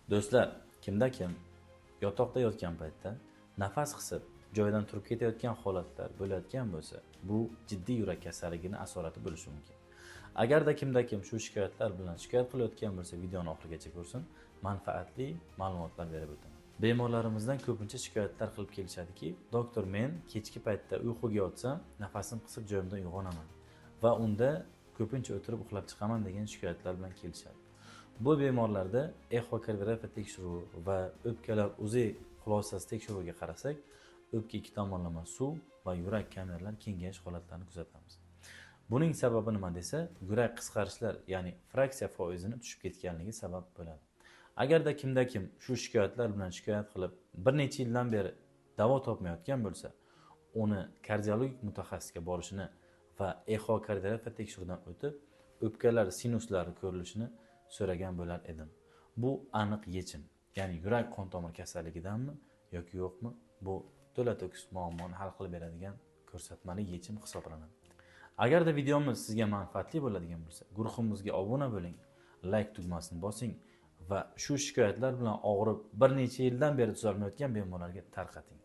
Do'stlar, kimda kim yotoqda yotgan paytda nafas qisib joyidan turib ketayotgan holatlar bo'layotgan bo'lsa, bu jiddiy yurak kasalligining asorati bo'lishi mumkin. Agarda kimda kim shu shikoyatlar bilan shikoyat qilayotgan bo'lsa, videoni oxirigacha ko'rsin, manfaatli ma'lumotlar berib o'taman. Bemorlarimizdan ko'pincha shikoyatlar qilib kelishadiki, doktor, men kechki paytda uyquga yotsam, nafasim qisib joyimdan uyg'onaman va unda ko'pincha o'tirib uxlab chiqaman degan shikoyatlar bilan kelishadi. Bu bemorlarda exokardiografiya tekshiruvi va o'pkalar UZI xulosasi tekshiruviga qarasak, o'pka ikki tomonlama suv va yurak kameralari kengayish holatlarini kuzatamiz. Buning sababi nima desa, yurak qisqarishlar, ya'ni fraksiya foizini tushib ketganligi sabab bo'ladi. Agarda kimda kim shu shikoyatlar bilan shikoyat qilib, bir necha yildan beri davo topmayotgan bo'lsa, uni kardiologik mutaxassisga borishini va exokardiografiya tekshiruvidan o'tib, o'pkalar sinuslari ko'rilishini so'ragan bo'lar edim. Bu aniq yechim. Ya'ni yurak qon tomir kasalligidanmi yoki yo'qmi, bu to'la-to'kis muammoni hal qilib beradigan ko'rsatmali yechim hisoblanadi. Agarda videomiz sizga manfaatli bo'ladigan bo'lsa, guruhimizga obuna bo'ling, like tugmasini bosing va shu shikoyatlar bilan og'rib bir necha yildan beri tuzalmayotgan bemorlarga tarqating.